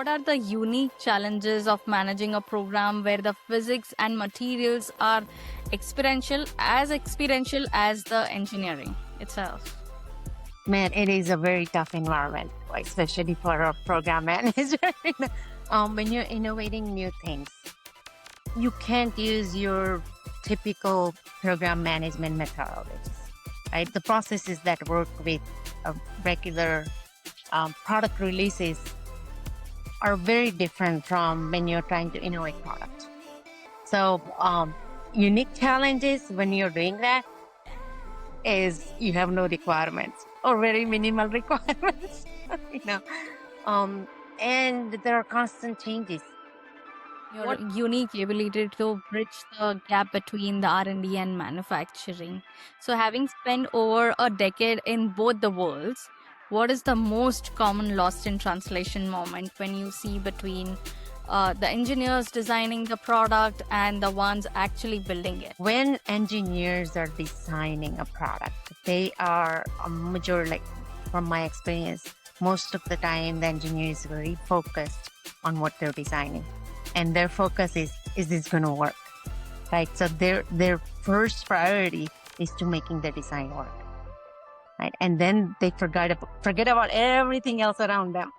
what are the unique challenges of managing a program where the physics and materials are experiential as the engineering itself? Man, it is a very tough environment, especially for a program manager. When you're innovating new things, you can't use your typical program management methodologies, right? The processes that work with regular product releases are very different from when you're trying to innovate product. So unique challenges when you're doing that is you have no requirements or very minimal requirements, you know, and there are constant changes. Your unique ability to bridge the gap between the R&D and manufacturing. So having spent over a decade in both the worlds, what is the most common lost in translation moment when you see between the engineers designing the product and the ones actually building it? When engineers are designing a product, they are a major, like from my experience, most of the time the engineer is very focused on what they're designing. And their focus is this going to work, right? So their first priority is to making the design work, right? And then they forget about everything else around them,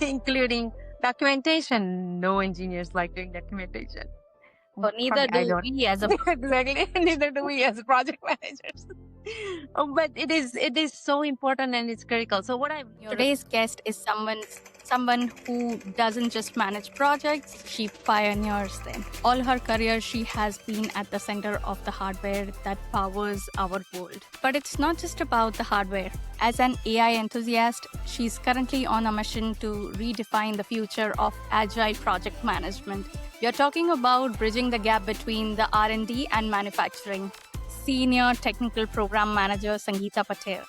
including documentation. No engineers like doing documentation. So neither do we as a exactly. Neither do we as project managers. But it is so important and it's critical. So today's guest is someone who doesn't just manage projects, she pioneers them. All her career, she has been at the center of the hardware that powers our world. But it's not just about the hardware. As an AI enthusiast, she's currently on a mission to redefine the future of agile project management. We are talking about bridging the gap between the R&D and manufacturing. Senior Technical Program Manager Sangita Patel.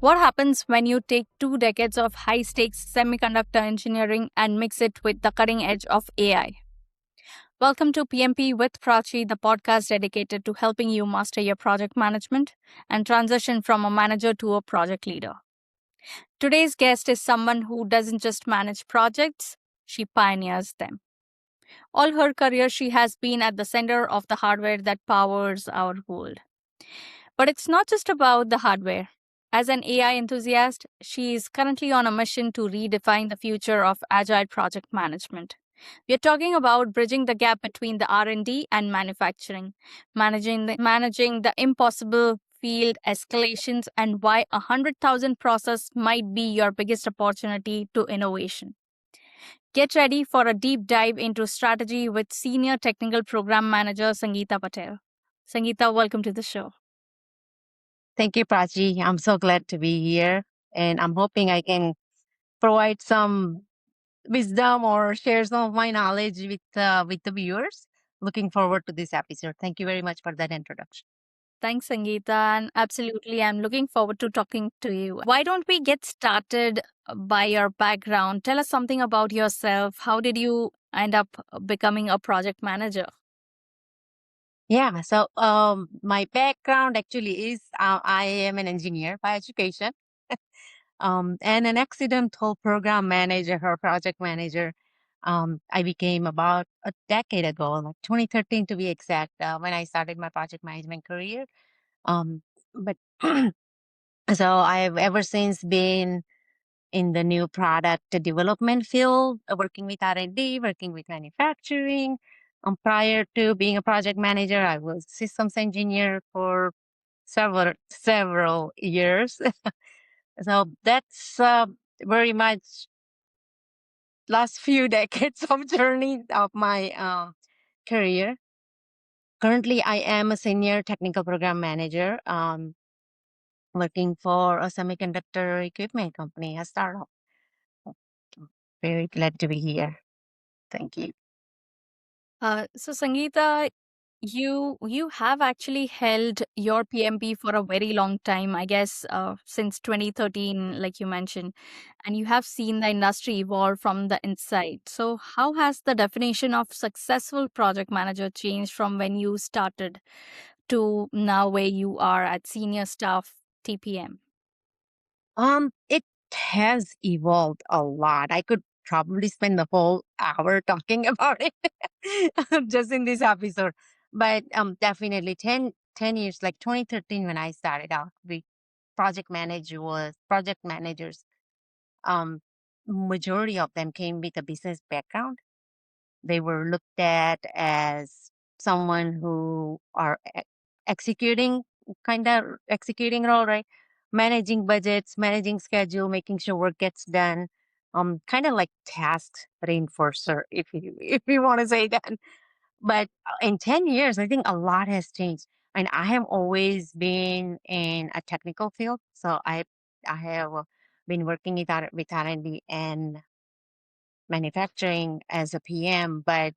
What happens when you take 2 decades of high-stakes semiconductor engineering and mix it with the cutting edge of AI? Welcome to PMP with Prachi, the podcast dedicated to helping you master your project management and transition from a manager to a project leader. Today's guest is someone who doesn't just manage projects, she pioneers them. All her career, she has been at the center of the hardware that powers our world. But it's not just about the hardware. As an AI enthusiast, she is currently on a mission to redefine the future of agile project management. We are talking about bridging the gap between the R&D and manufacturing, managing the impossible field escalations, and why 100,000 process might be your biggest opportunity to innovation. Get ready for a deep dive into strategy with Senior Technical Program Manager Sangita Patel. Sangita, welcome to the show. Thank you, Prachi. I'm so glad to be here, and I'm hoping I can provide some wisdom or share some of my knowledge with the viewers. Looking forward to this episode. Thank you very much for that introduction. Thanks, Sangita. And absolutely, I'm looking forward to talking to you. Why don't we get started by your background? Tell us something about yourself. How did you end up becoming a project manager? Yeah, so my background actually is I am an engineer by education, and an accidental program manager or project manager. I became about a decade ago, like 2013 to be exact, when I started my project management career. Um, but so I've ever since been in the new product development field, working with R&D, working with manufacturing. Prior to being a project manager, I was systems engineer for several years. So that's very much last few decades of journey of my career. Currently, I am a senior technical program manager, working for a semiconductor equipment company, a startup. Very glad to be here. Thank you. So, Sangeeta, you have actually held your PMP for a very long time, I guess, since 2013, like you mentioned, and you have seen the industry evolve from the inside. So, how has the definition of successful project manager changed from when you started to now where you are at senior staff TPM? It has evolved a lot. I could probably spend the whole hour talking about it just in this episode. But definitely 10 years, like 2013 when I started out, the project managers. Um, Majority of them came with a business background. They were looked at as someone who are executing executing role, right? Managing budgets, managing schedule, making sure work gets done. Kind of like task reinforcer, if you want to say that. But in 10 years, I think a lot has changed. And I have always been in a technical field, so I have been working with R&D and manufacturing as a PM, but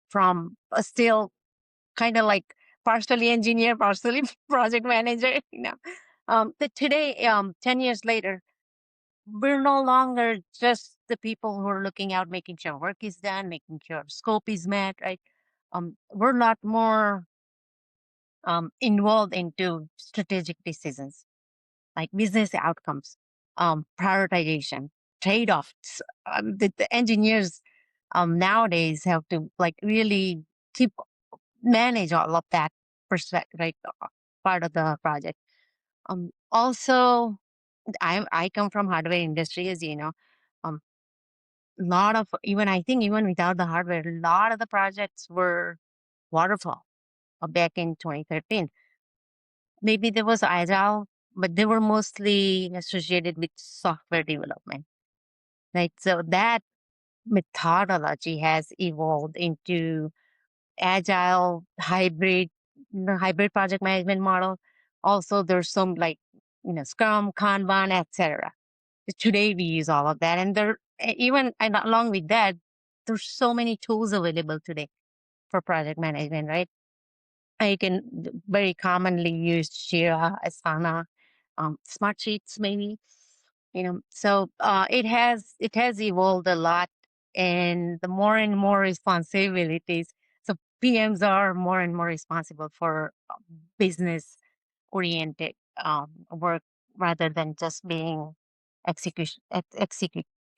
from a still kind of like partially engineer, partially project manager, you know. But today, 10 years later, we're no longer just the people who are looking out, making sure work is done, making sure scope is met, right? We're a lot more involved into strategic decisions like business outcomes, prioritization, trade-offs. The engineers nowadays have to like really keep manage all of that perspective, right? Part of the project. Also, I come from hardware industry, as you know. Um, lot of even I think even without the hardware, a lot of the projects were waterfall back in 2013. Maybe there was agile, but they were mostly associated with software development. Right. So that methodology has evolved into agile hybrid, hybrid project management model. Also, there's some like, Scrum, Kanban, etc. Today we use all of that. And even and along with that, there's so many tools available today for project management, right? I can very commonly use Jira, Asana, smart sheets maybe. So it has evolved a lot, and the more and more responsibilities. So PMs are more and more responsible for business oriented work rather than just being execution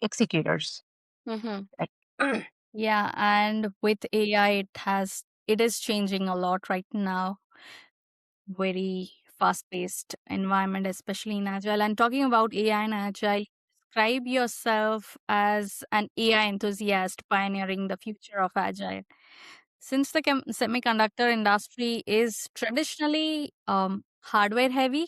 executors. Mm-hmm. Like, Yeah, and with AI, it is changing a lot right now. Very fast-paced environment, especially in Agile. And talking about AI and Agile, describe yourself as an AI enthusiast pioneering the future of Agile. Since the semiconductor industry is traditionally hardware heavy,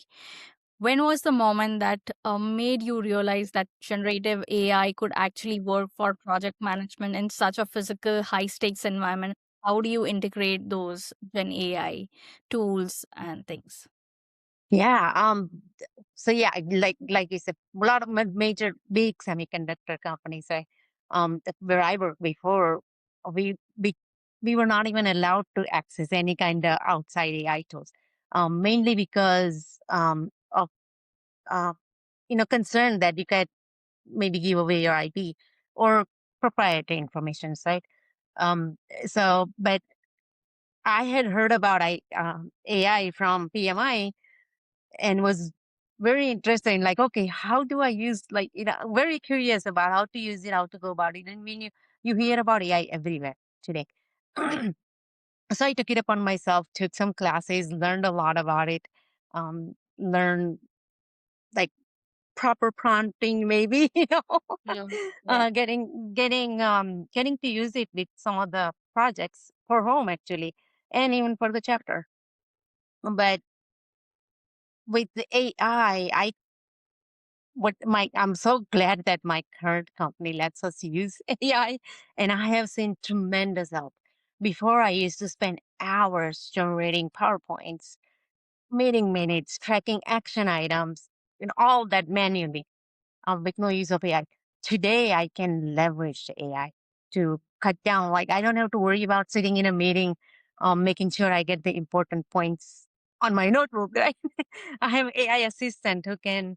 when was the moment that made you realize that generative AI could actually work for project management in such a physical, high stakes environment? How do you integrate those Gen AI tools and things? Yeah. So yeah, like you said, a lot of major big semiconductor companies, right? Where I worked before, we we we were not even allowed to access any kind of outside AI tools, mainly because of uh, concern that you could maybe give away your IP or proprietary information, right? But I had heard about AI from PMI and was very interested in like, okay, how do I use like, very curious about how to use it, how to go about it. And when you hear about AI everywhere today. So I took it upon myself, took some classes, learned a lot about it, learned like proper prompting, maybe, Yeah. Yeah. getting to use it with some of the projects for home actually, and even for the chapter. But with the AI, I'm so glad that my current company lets us use AI, and I have seen tremendous help. Before I used to spend hours generating PowerPoints, meeting minutes, tracking action items, and all that manually with no use of AI. Today I can leverage the AI to cut down. Like I don't have to worry about sitting in a meeting, making sure I get the important points on my notebook. Right? I have AI assistant who can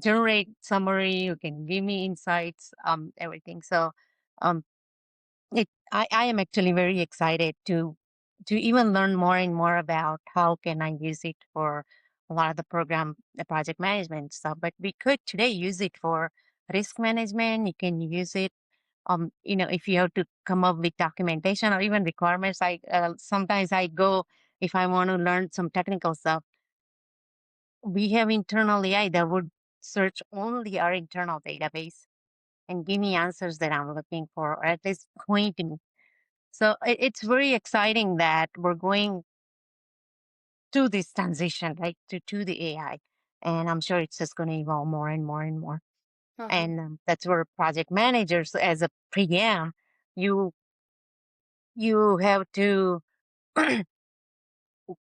generate summary, who can give me insights, everything. So um, I am actually very excited to to even learn more and more about how can I use it for a lot of the project management stuff. But we could today use it for risk management. You can use it, if you have to come up with documentation or even requirements. Sometimes I go if I want to learn some technical stuff. We have internal AI that would search only our internal database and give me answers that I'm looking for, or at least point me. So it's very exciting that we're going to this transition, right, to the AI. And I'm sure it's just going to evolve more and more and more. Uh-huh. And that's where project managers, as a PM, you you have to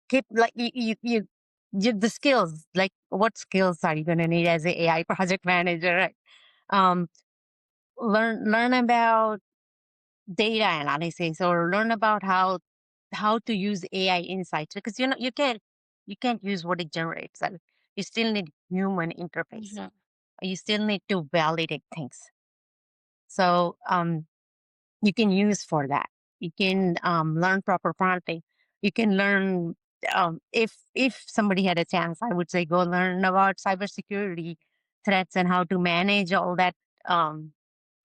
keep like the skills. Like, what skills are you going to need as an AI project manager? Right? Um, learn about data analysis, or learn about how to use AI insights, because you can't use what it generates. You still need human interface. Mhm. You still need to validate things. So you can use for that. You can learn proper prompting. You can learn, if somebody had a chance, I would say go learn about cybersecurity threats and how to manage all that,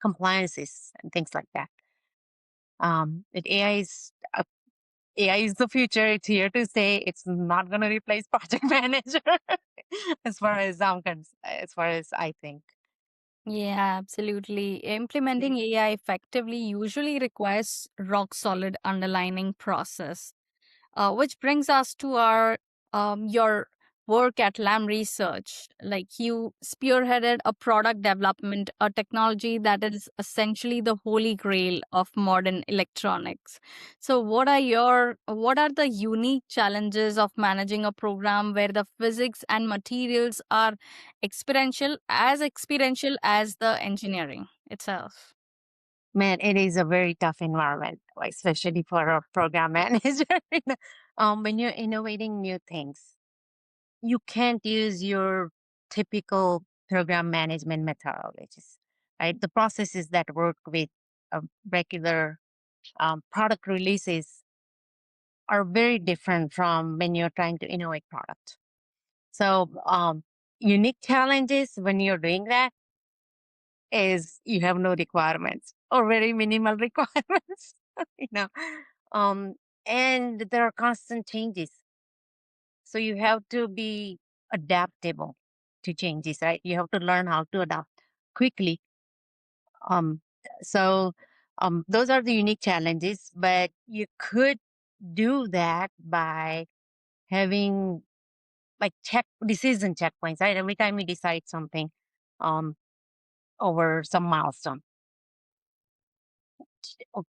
compliances and things like that. It AI is the future. It's here to stay. It's not going to replace project manager, as far as I think. Yeah, absolutely. Implementing AI effectively usually requires rock solid underlining process. Which brings us to our your work at Lam Research. Like, you spearheaded a product development, a technology that is essentially the holy grail of modern electronics. So what are the unique challenges of managing a program where the physics and materials are experiential as the engineering itself? Man, it is a very tough environment, especially for a program manager. When you're innovating new things, you can't use your typical program management methodologies, right? The processes that work with regular product releases are very different from when you're trying to innovate product. So, unique challenges when you're doing that is you have no requirements or very minimal requirements, you know. Um, and there are constant changes. So you have to be adaptable to changes, right? You have to learn how to adapt quickly. Um, so those are the unique challenges, but you could do that by having like decision checkpoints, right? Every time you decide something, um, over some milestone,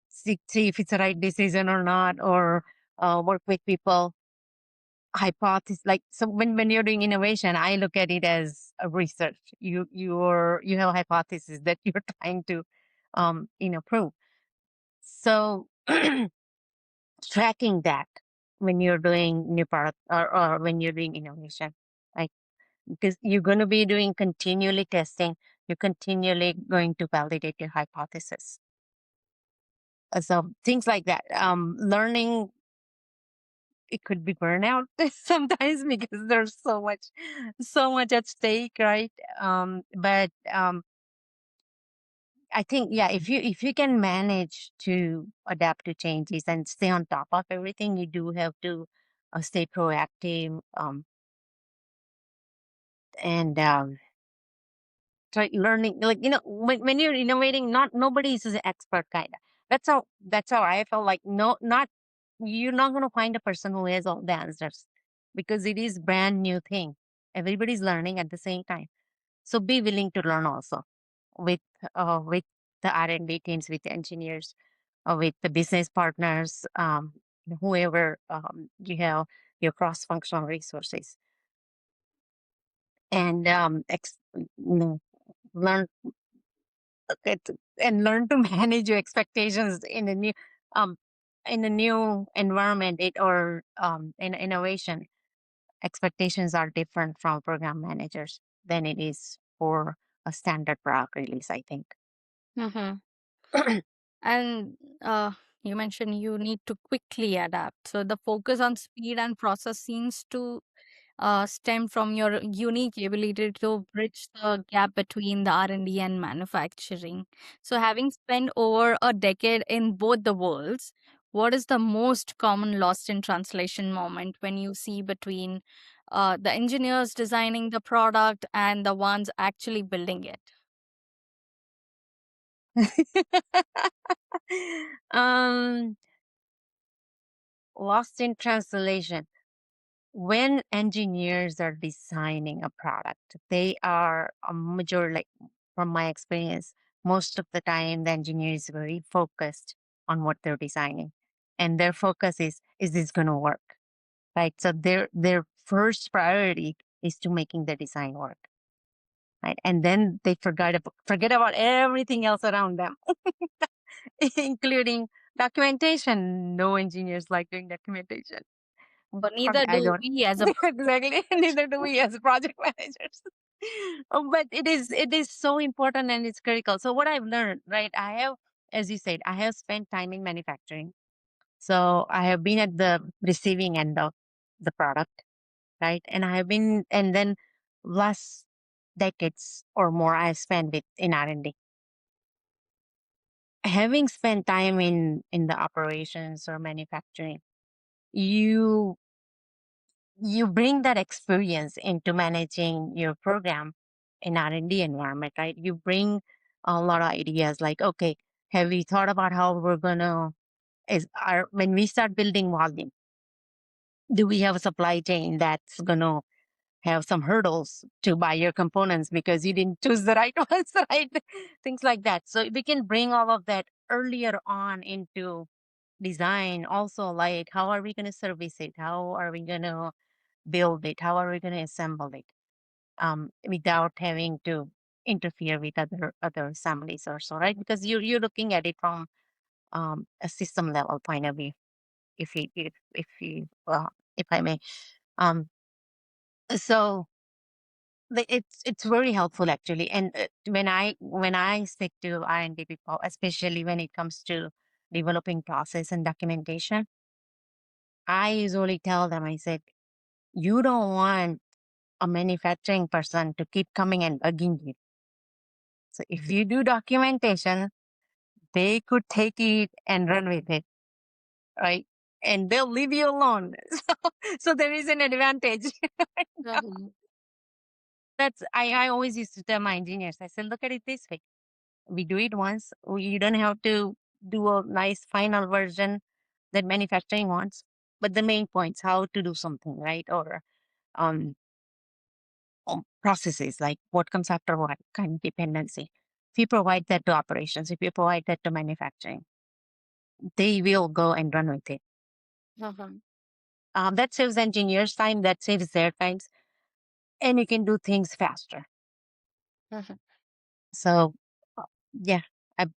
see if it's the right decision or not, or work with people. Hypothesis, like, so when you're doing innovation, I look at it as a research. You have a hypothesis that you're trying to prove. So tracking that when you're doing new product, or when you're doing innovation, like, because you're going to be doing continually testing, you're continually going to validate your hypothesis. So things like that. Learning, it could be burnout sometimes because there's so much at stake, right? But I think, yeah, if you can manage to adapt to changes and stay on top of everything, you do have to stay proactive, and try learning. Like, when you're innovating, not nobody is an expert, kind of. That's how I felt. Like, no, not you're not going to find a person who has all the answers, because it is brand new thing. Everybody's learning at the same time. So be willing to learn also with the R&D teams, with the engineers, or with the business partners, whoever you have your cross-functional resources, and learn it, and learn to manage your expectations um in a new environment, or in innovation. Expectations are different from program managers than it is for a standard product release, I think. Mm-hmm. And You mentioned you need to quickly adapt. So the focus on speed and process seems to stem from your unique ability to bridge the gap between the R&D and manufacturing. So having spent over a decade in both the worlds, what is the most common lost in translation moment when you see between the engineers designing the product and the ones actually building it? um, Lost in translation. When engineers are designing a product, they are a major, like from my experience, most of the time the engineer is very focused on what they're designing. And their focus is this gonna work? Right. So their first priority is to making the design work. Right. And then they forget about everything else around them, including documentation. No engineers like doing documentation. But From neither I do don't we as a exactly. Neither do we as project managers. But it is so important and it's critical. So what I've learned, right? I have, as you said, I have spent time in manufacturing. So I have been at the receiving end of the product, right? And I have been, and then last decades or more, I have spent it in R&D. Having spent time in the operations or manufacturing, you you bring that experience into managing your program in R&D environment, right? You bring a lot of ideas like, okay, have you thought about how we're gonna when we start building volume, do we have a supply chain that's gonna have some hurdles to buy your components because you didn't choose the right ones, right? Things like that. So we can bring all of that earlier on into design. Also, like how are we gonna service it? How are we gonna build it? How are we going to assemble it without having to interfere with other assemblies or so, right? Because you're looking at it from a system level point of view, if I may. Um, so it's very helpful actually. And when I speak to R&D people, especially when it comes to developing process and documentation, I usually tell them, I said, you don't want a manufacturing person to keep coming and bugging you. So if you do documentation, they could take it and run with it, right? And they'll leave you alone. So there is an advantage. Mhm. I always used to tell my engineers, I said, look at it this way. We do it once. You don't have to do a nice final version that manufacturing wants. But the main points, how to do something, right? Or um, processes like what comes after what kind of dependency. If you provide that to operations, if you provide that to manufacturing, they will go and run with it. Mhm. That saves engineers time, that saves their times, and you can do things faster. Mhm. So, uh, yeah, I've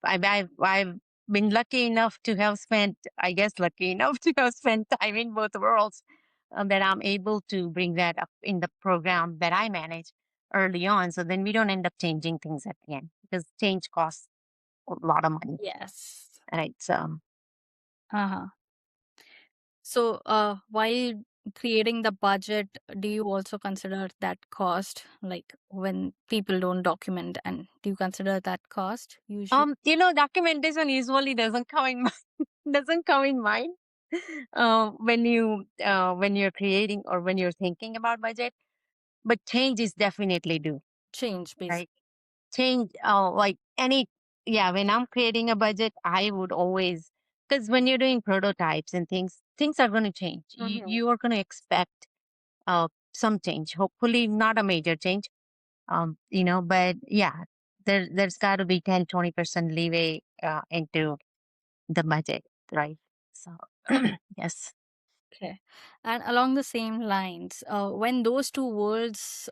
been lucky enough to have spent, I guess, lucky enough to have spent time in both worlds, that I'm able to bring that up in the program that I manage early on. So then we don't end up changing things at the end because change costs a lot of money, Yes. right? So, Uh-huh. So, while creating the budget, do you also consider that cost? Like when people don't document, and do you consider that cost usually? documentation usually doesn't come in doesn't come in mind when you're creating or when you're thinking about budget. But change is definitely due, Change, right? basically. Change, like any, yeah. When I'm creating a budget, I would always, because when you're doing prototypes and things are going to change. You Mhm. you are going to expect some change. Hopefully, not a major change. But yeah, there's got to be 10-20% leeway into the budget, right? So yes. Okay. And along the same lines, when those two worlds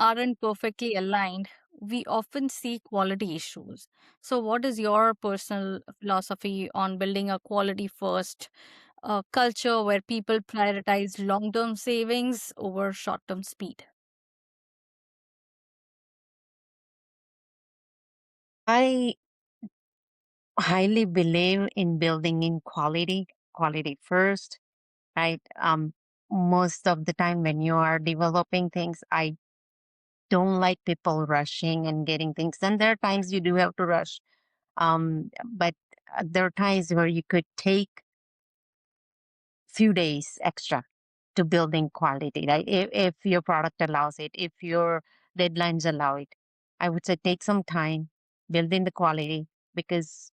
aren't perfectly aligned, we often see quality issues. So, what is your personal philosophy on building a quality first culture where people prioritize long term savings over short term speed? I highly believe in building in quality first, right? Most of the time when you are developing things, I don't like people rushing and getting things done. There are times you do have to rush, but there are times where you could take few days extra to building quality, right? If your product allows it, if your deadlines allow it, I would say take some time building the quality, because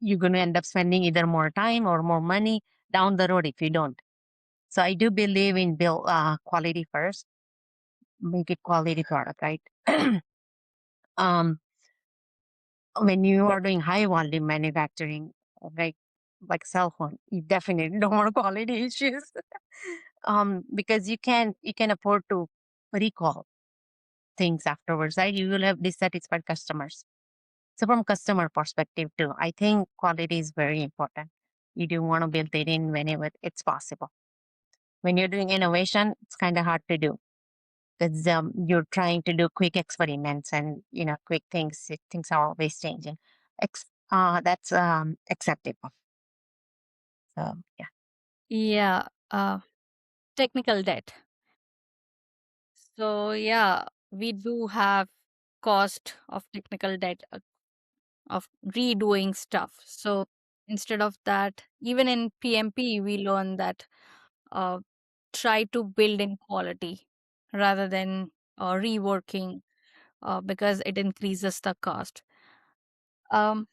you're going to end up spending either more time or more money down the road if you don't. So I do believe in build quality first, make it quality product, right? um, when you are doing high volume manufacturing, like cell phone, you definitely don't want quality issues. Because you can afford to recall things afterwards, right? You will have dissatisfied customers. So from customer perspective too, I think quality is very important. You do want to build it in whenever it's possible. When you're doing innovation, it's kind of hard to do, because you're trying to do quick experiments, and quick things. Things are always changing. That's acceptable. So yeah. Yeah, technical debt. So yeah, we do have cost of technical debt of redoing stuff. So instead of that, even in PMP, we learn that uh, try to build in quality rather than reworking because it increases the cost. Um,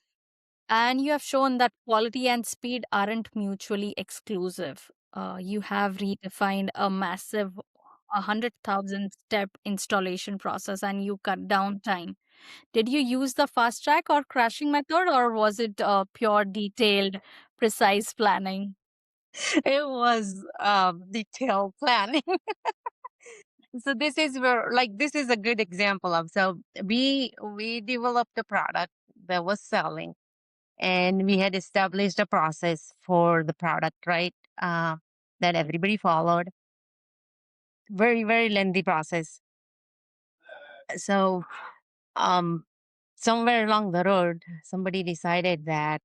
and you have shown that quality and speed aren't mutually exclusive. You have redefined a massive 100,000 step installation process and you cut down time. Did you use the fast track or crashing method, or was it pure detailed, precise planning? It was detailed planning. So this is where, like, this is a good example of, so we developed a product that was selling, and we had established a process for the product, right? That everybody followed. Very, very lengthy process. So um somewhere along the road, somebody decided that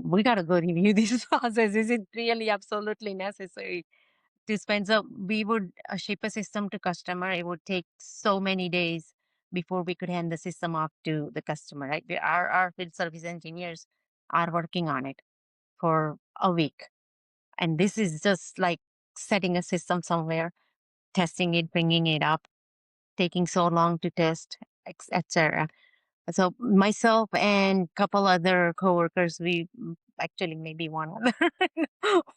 we got to go review this process. Is it really absolutely necessary to spend? So we would ship a system to customer. It would take so many days before we could hand the system off to the customer, right? Our field service engineers are working on it for a week, and this is just like setting a system somewhere, testing it, bringing it up, taking so long to test, etc. So myself and couple other coworkers, actually maybe one other,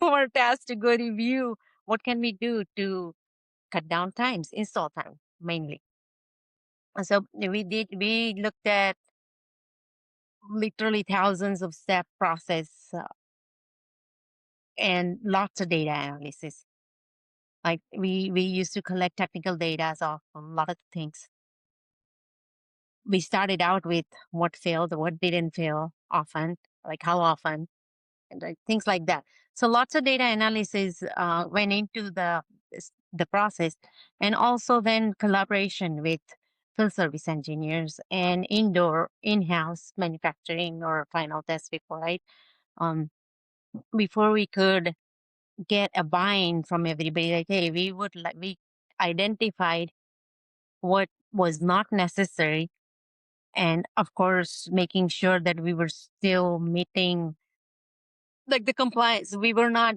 were tasked to go review what can we do to cut down times, install time mainly. And so we looked at literally thousands of step process, and lots of data analysis. Like we used to collect technical data of a lot of things. We started out with what failed, what didn't fail often, like how often, and things like that. So lots of data analysis went into the process, and also then collaboration with field service engineers and indoor in-house manufacturing or final test people, right? Um, before we could get a buy-in from everybody, like, hey, we identified what was not necessary, and of course making sure that we were still meeting like the compliance. We were not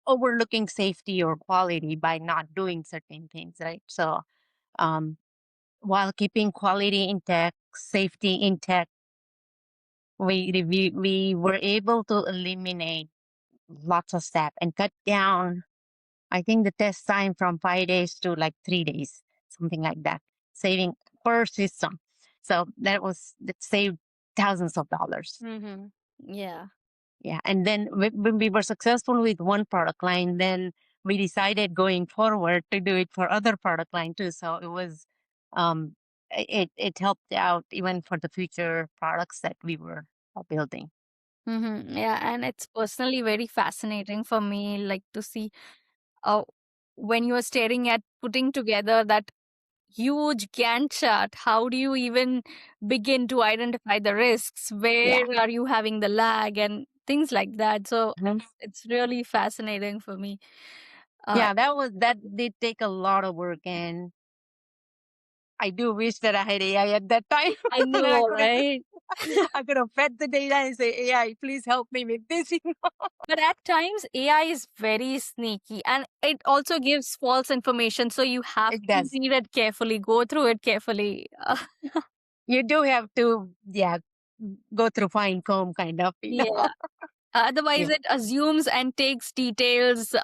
overlooking safety or quality by not doing certain things, right? So um while keeping quality intact, safety intact, we were able to eliminate lots of steps and cut down, I think, the test time from 5 days to like 3 days, something like that, saving per system. So that saved thousands of dollars. Mm-hmm. Yeah. Yeah. And then when we were successful with one product line, then we decided going forward to do it for other product line too. So it was, it helped out even for the future products that we were building. Mm-hmm. Yeah, and it's personally very fascinating for me, like to see uh, when you are staring at putting together that huge Gantt chart. How do you even begin to identify the risks? Where Yeah. are you having the lag and things like that? So Mhm. it's really fascinating for me. Uh, Yeah, that did take a lot of work, and I do wish that I had AI at that time. I And know, right? I could have fed the data and say, AI, please help me with this. But at times, AI is very sneaky and it also gives false information. So you have It to does. read it carefully, go through it carefully. You do have to, yeah, go through fine comb kind of, Yeah. Otherwise, Yeah. it assumes and takes details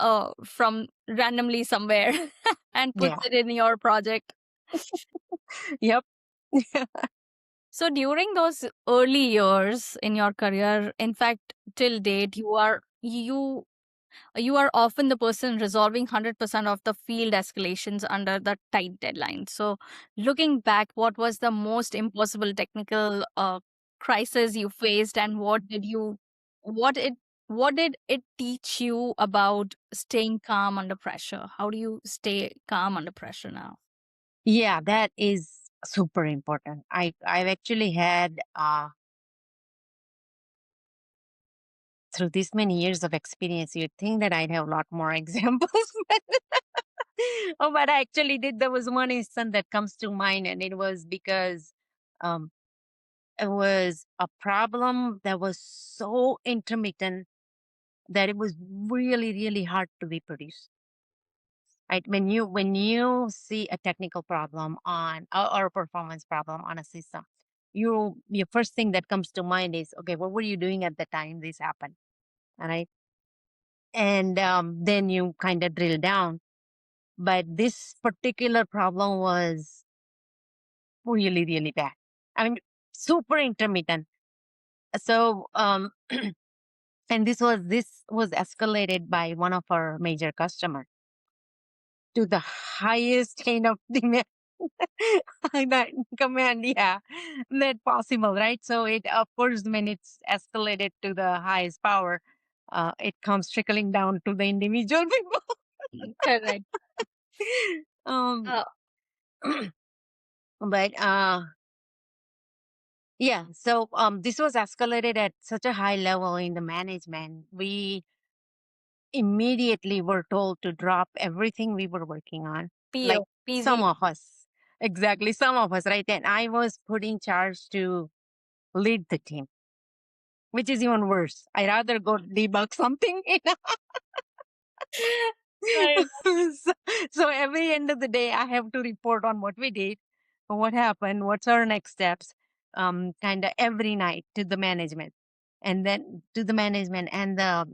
from randomly somewhere and puts Yeah. it in your project. Yep. So during those early years in your career, in fact, till date, you are often the person resolving 100% of the field escalations under the tight deadline. So, looking back, what was the most impossible technical crisis you faced, and what it, what did it teach you about staying calm under pressure? How do you stay calm under pressure now? Yeah, that is super important. I've actually had through this many years of experience, you'd think that I'd have a lot more examples. Oh, but I actually did. There was one instance that comes to mind, and it was because um, it was a problem that was so intermittent that it was really, really hard to be produced. Right? When you see a technical problem on or a performance problem on a system, your first thing that comes to mind is, okay, what were you doing at the time this happened? All right, and then you kind of drill down. But this particular problem was really, really bad. I mean, super intermittent. So, and this was escalated by one of our major customers to the highest chain of demand. That command, yeah, that possible, right? So it, of course, when it's escalated to the highest power, it comes trickling down to the individual people. Correct. um, Uh, but yeah, so this was escalated at such a high level in the management. We immediately were told to drop everything we were working on. Like PO, some PZ. of us, exactly, some of us, right? And I was put in charge to lead the team, which is even worse. I rather go debug something. Right. so, so every end of the day, I have to report on what we did, what happened, what's our next steps, kind of every night to the management, and then to the management and the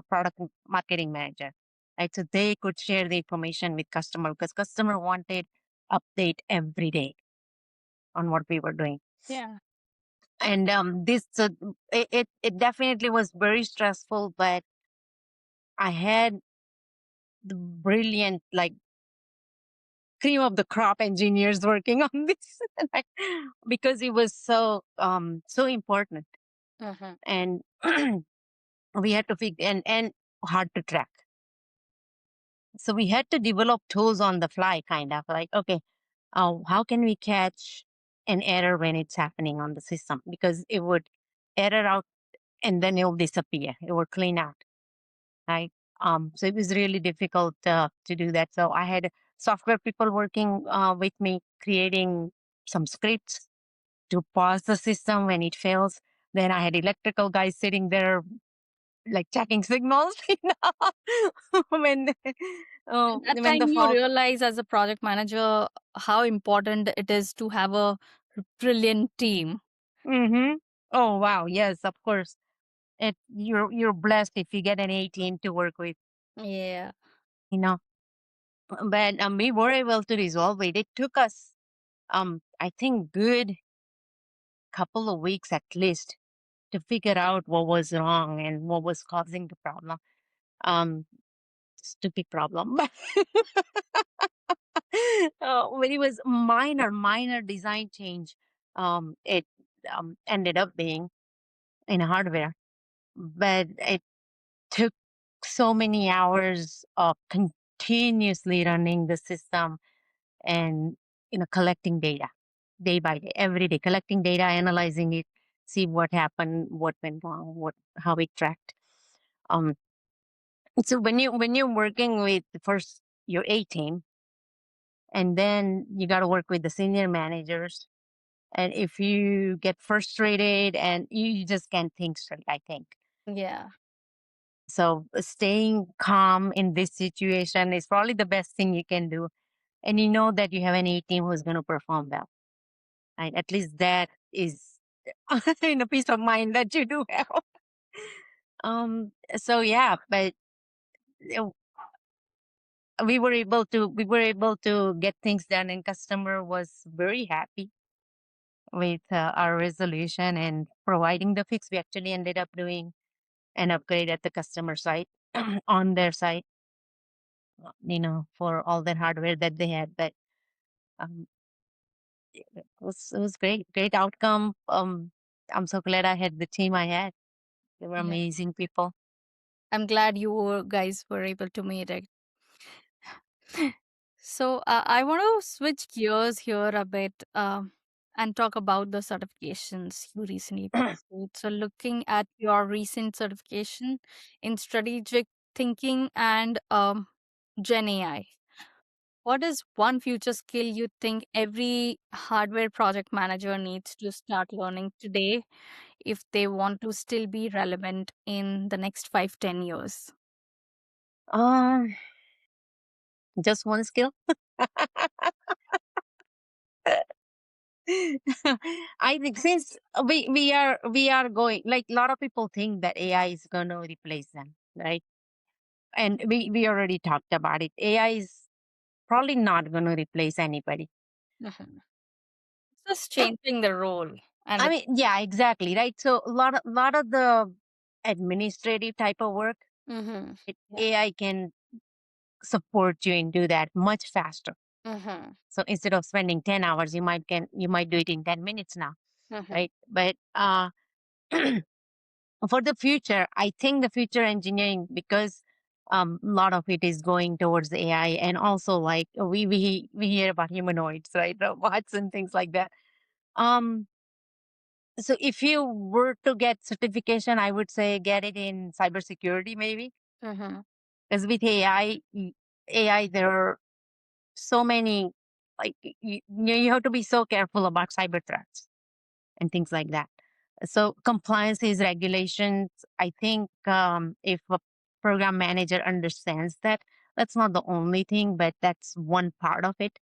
product marketing manager, right? So they could share the information with customer because customer wanted update every day on what we were doing. Yeah. And this, so it definitely was very stressful, but I had the brilliant, like, cream of the crop engineers working on this like, because it was so important, Mhm. and we had to fix and hard to track. So we had to develop tools on the fly, kind of like, okay, how can we catch an error when it's happening on the system, because it would error out and then it will disappear, it will clean out, right? So it was really difficult to do that. So I had software people working with me, creating some scripts to pause the system when it fails. Then I had electrical guys sitting there, like, checking signals, when At that when time, the you fault. realize as a project manager how important it is to have a brilliant team. Hmm. Oh wow, yes, of course. You're blessed if you get an A team to work with, Yeah. you know. But we were able to resolve it. It took us, I think, good couple of weeks at least to figure out what was wrong and what was causing the problem. Um, Stupid problem, but when it was minor design change, it ended up being in hardware, but it took so many hours of continuously running the system, and collecting data day by day, every day, collecting data, analyzing it, see what happened, what went wrong, how it tracked. Um, so when you're working with first your A team, and then you got to work with the senior managers, and if you get frustrated and you just can't think straight, I think. Yeah. So staying calm in this situation is probably the best thing you can do. And you know that you have an A team who's going to perform well. Right? At least that is in a peace of mind that you do have. So yeah, but uh, we were able to get things done, and customer was very happy with our resolution and providing the fix. We actually ended up doing an upgrade at the customer site on their site, for all that hardware that they had. But um, it was great outcome. I'm so glad I had the team I had. They were Yeah. amazing people. I'm glad guys were able to meet it. So I want to switch gears here a bit and talk about the certifications you recently pursued. So, looking at your recent certification in strategic thinking and Gen AI, what is one future skill you think every hardware project manager needs to start learning today if they want to still be relevant in the next 5, 10 years? Um, just one skill. I think since we are going, like, a lot of people think that AI is going to replace them, right? And we already talked about it. AI is probably not going to replace anybody. Mhm. It's just changing the role and I the. mean, yeah, exactly, right. So a lot of the administrative type of work, Mm-hmm. Yeah. AI can support you and do that much faster. Mm-hmm. So instead of spending 10 hours, you might do it in 10 minutes now, Mm-hmm. right? But for the future, I think the future engineering, because a lot of it is going towards the AI, and also, like, we hear about humanoids, right, robots and things like that. Um, so if you were to get certification, I would say get it in cybersecurity, maybe, Mm-hmm. because with AI, there are so many, like, you have to be so careful about cyber threats and things like that. So compliance is regulations. I think if a program manager understands that, that's not the only thing, but that's one part of it.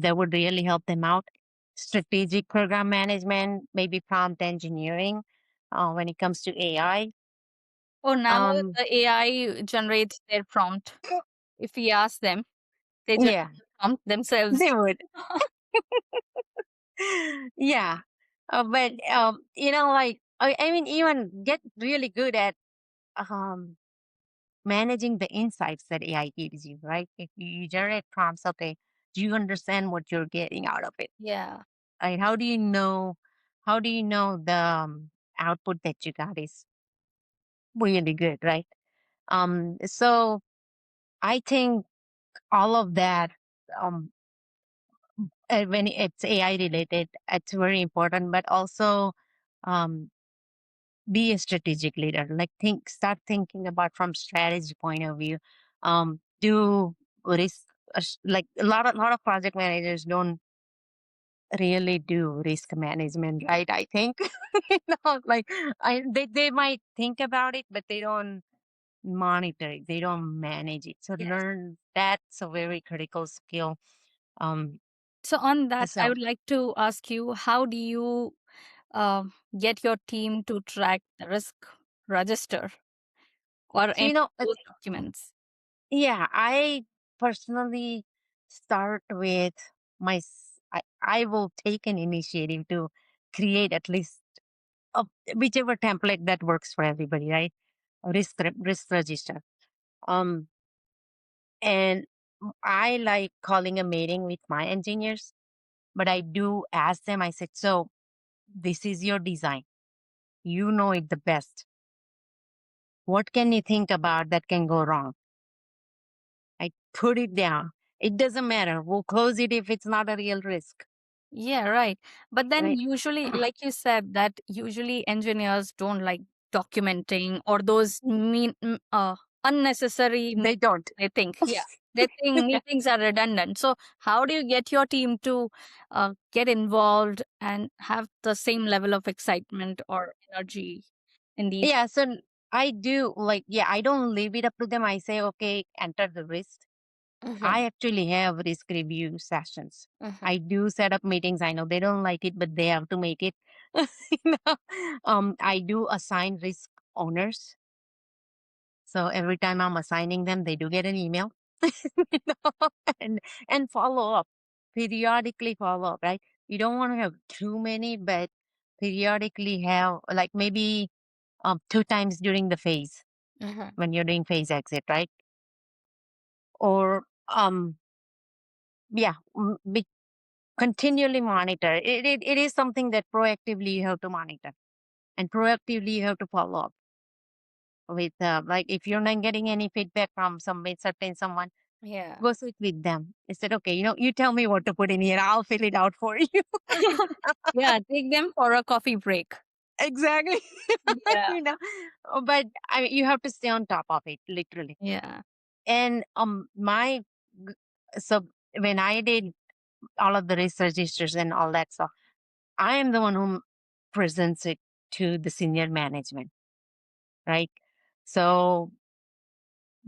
That would really help them out. Strategic program management, maybe prompt engineering, when it comes to AI. Oh, now Um, the AI generates their prompt. If we ask them, they generate yeah, the prompt themselves. they would. Yeah. But like, I mean, even get really good at um managing the insights that AI gives you, right? If you generate prompts, okay, do you understand what you're getting out of it? Yeah. Right? How do you know the output that you got is really good, right? So I think all of that, um, when it's AI related, it's very important, but also, um, be a strategic leader. Like, start thinking about from strategy point of view. Do risk, like, a lot of project managers don't really do risk management, right? I think, like, they might think about it, but they don't monitor it. They don't manage it. So Yes. learn that's a very critical skill. Um, So, on that, I so would like to ask you, how do you get your team to track the risk register or so any you know, of those documents? yeah, I personally start with I will take an initiative to create at least a, whichever template that works for everybody, right? A risk register. Um, and I like calling a meeting with my engineers, but I do ask them. I said, so this is your design. You know it the best. What can you think about that can go wrong? I put it down. It doesn't matter. We'll close it if it's not a real risk, Yeah, right. But then right? usually, like you said, that usually engineers don't like documenting or those unnecessary They don't. they think. Yeah. They think meetings are redundant. So how do you get your team to get involved and have the same level of excitement or energy in these? Yeah, so I do like, yeah, I don't leave it up to them. I say, okay, enter the risk. Mhm, I actually have risk review sessions. mhm. I do set up meetings. I know they don't like it, but they have to make it. You know? I do assign risk owners. So every time I'm assigning them, they do get an email. You know, and follow up, periodically follow up, right? You don't want to have too many, but periodically have like maybe two times during the phase Mhm. when you're doing phase exit, right? Or yeah, continually monitor. It is something that proactively you have to monitor and proactively you have to follow up with like if you're not getting any feedback from some certain someone, Yeah. go sit with them. I said, okay, you tell me what to put in here. I'll fill it out for you. Yeah, take them for a coffee break. Exactly. Yeah. you know, but you have to stay on top of it, literally. Yeah. And g- so when I did all of the research issues and all that stuff, I am the one who presents it to the senior management, right? So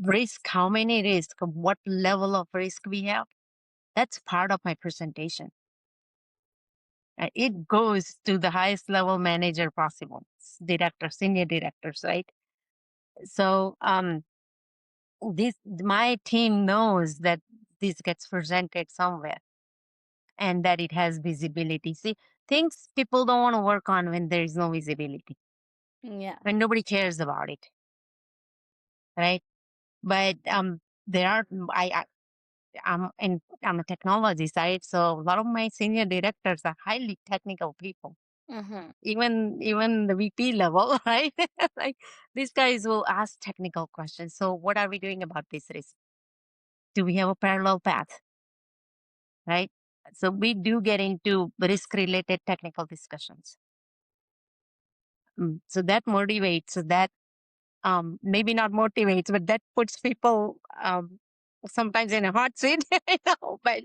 risk, how many risk, what level of risk we have, that's part of my presentation. It goes to the highest level manager possible, director, senior directors, right? So this my team knows that this gets presented somewhere and that it has visibility. See, things people don't want to work on when there is no visibility, Yeah. when nobody cares about it, right? But there are I'm a technology side, so a lot of my senior directors are highly technical people. Mhm. Even the VP level, right? Like these guys will ask technical questions. So what are we doing about this risk? Do we have a parallel path? Right? So we do get into risk related technical discussions. So that motivates, so that maybe not motivates, but that puts people sometimes in a hot seat, but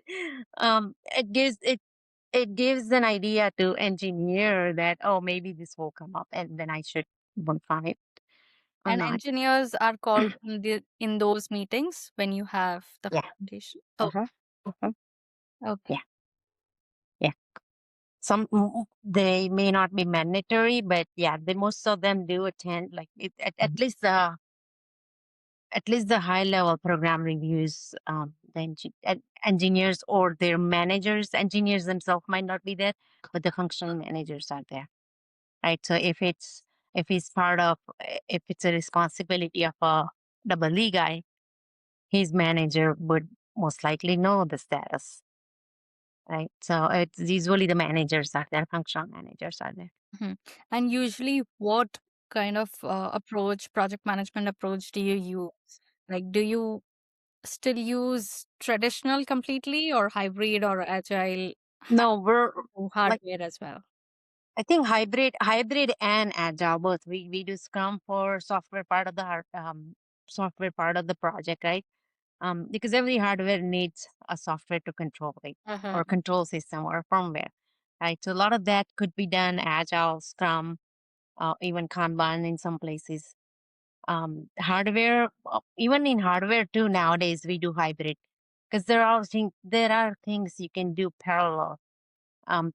it gives an idea to engineer that, oh, maybe this will come up and then I should work on it or And not. engineers are called in those meetings when you have the Yeah. presentation. Oh, Uh-huh. Uh-huh. okay. Yeah. Yeah. They may not be mandatory, but yeah, most of them do attend. Like at least the high level program reviews. Engineers or their managers, engineers themselves might not be there, but the functional managers are there, right? So if it's a responsibility of a double E guy, his manager would most likely know the status, right? So it's usually the managers are there, functional managers are there. Mhm. And usually, what kind of project management approach do you use? Like, do you still use traditional completely or hybrid or agile No, we're like hardware as well? I think hybrid and agile both. We do Scrum for software part of the software part of the project, right? Because every hardware needs a software to control it Uh-huh. or control system or firmware, right? So a lot of that could be done agile, Scrum, even Kanban in some places. Hardware, even in hardware too nowadays we do hybrid because there are things you can do parallel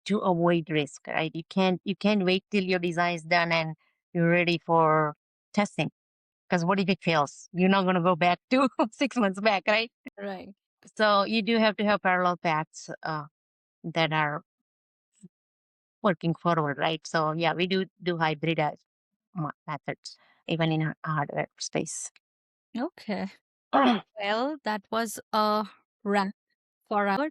to avoid risk, right? You can't wait till your design is done and you're ready for testing. Because what if it fails? You're not going to go back to 6 months back, right? Right. So you do have to have parallel paths that are working forward, right? So yeah, we do hybrid methods even in hardware space. Okay. Well, that was a wrap for our.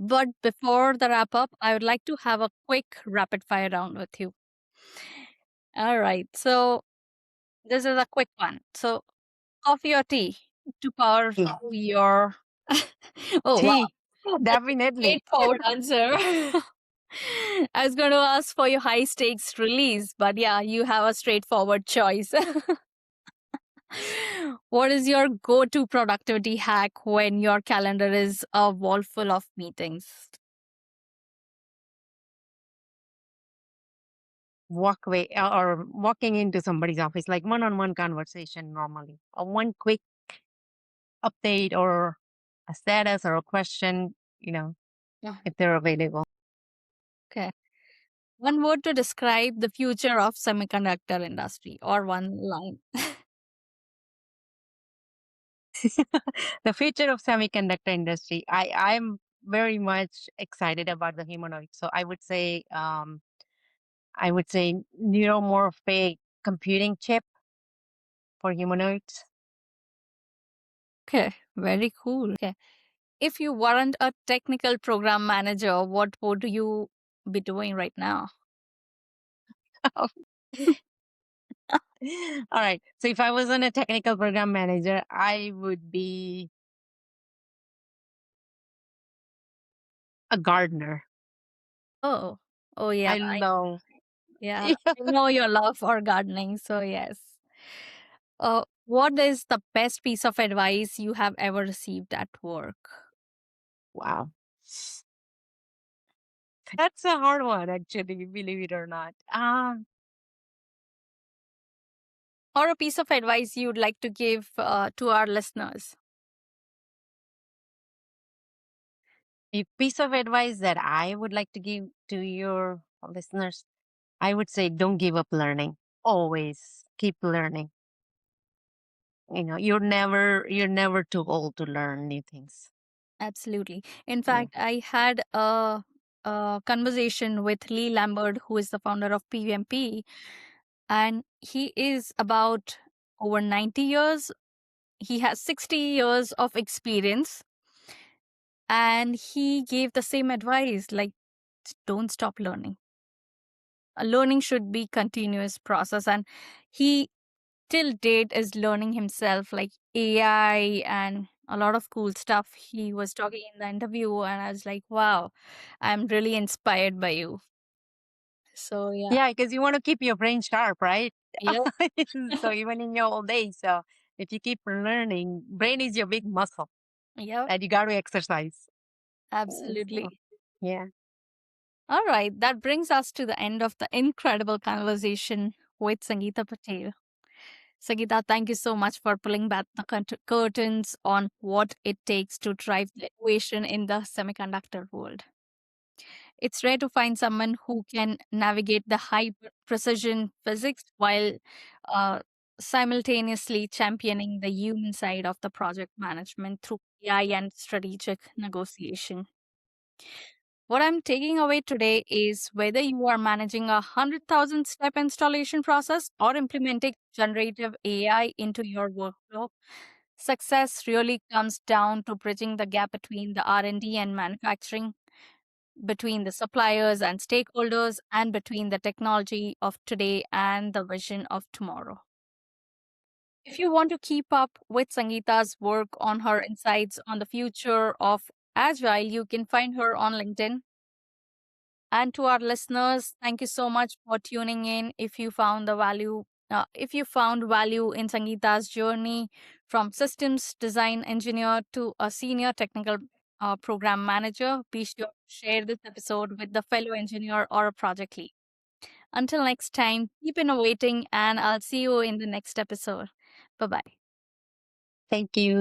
But before the wrap up, I would like to have a quick rapid fire round with you. All right. So this is a quick one. So coffee or tea to power Yeah. through your Oh, wow. Tea, That's a definitely. straightforward answer. I was going to ask for your high stakes release, but yeah, you have a straightforward choice. What is your go to productivity hack when your calendar is a wall full of meetings? Or walking into somebody's office, like one-on-one conversation normally, or one quick update or a status or a question, Yeah. if they're available. Okay. One word to describe the future of semiconductor industry or one line. The future of semiconductor industry, I'm very much excited about the humanoid. So I would say neuromorphic computing chip for humanoids. Okay, very cool. Okay. If you weren't a technical program manager, what would you be doing right now? All right. So if I wasn't a technical program manager, I would be a gardener. Oh, oh yeah, I love. yeah. I know your love for gardening, so yes. What is the best piece of advice you have ever received at work? Wow. That's a hard one, actually, believe it or not. Or a piece of advice you'd like to give to our listeners? A piece of advice that I would like to give to your listeners, I would say don't give up learning. Always keep learning. You're never too old to learn new things. Absolutely. In Yeah. fact, I had a conversation with Lee Lambert, who is the founder of PVMP, and he is about over 90 years. He has 60 years of experience, and he gave the same advice like, don't stop learning. Learning should be continuous process, and he till date is learning himself like AI and a lot of cool stuff. He was talking in the interview, and I was like, wow, I'm really inspired by you. So yeah. Yeah, because you want to keep your brain sharp, right? Yep. So even in your old age, so if you keep learning, brain is your big muscle Yep, that you got to exercise. So, absolutely. yeah. All right, that brings us to the end of the incredible conversation with Sangita Patel. Sangita, thank you so much for pulling back the curtains on what it takes to drive the innovation in the semiconductor world. It's rare to find someone who can navigate the high precision physics while uh, simultaneously championing the human side of the project management through AI and strategic negotiation. What I'm taking away today is whether you are managing a 100,000 step installation process or implementing generative AI into your workflow, success really comes down to bridging the gap between the R&D and manufacturing, between the suppliers and stakeholders, and between the technology of today and the vision of tomorrow. If you want to keep up with Sangeeta's work on her insights on the future of Agile, you can find her on LinkedIn. And to our listeners, thank you so much for tuning in. If you found value in Sangeeta's journey from systems design engineer to a senior technical program manager, be sure to share this episode with the fellow engineer or a project lead. Until next time, keep innovating, and I'll see you in the next episode. Bye bye. Thank you.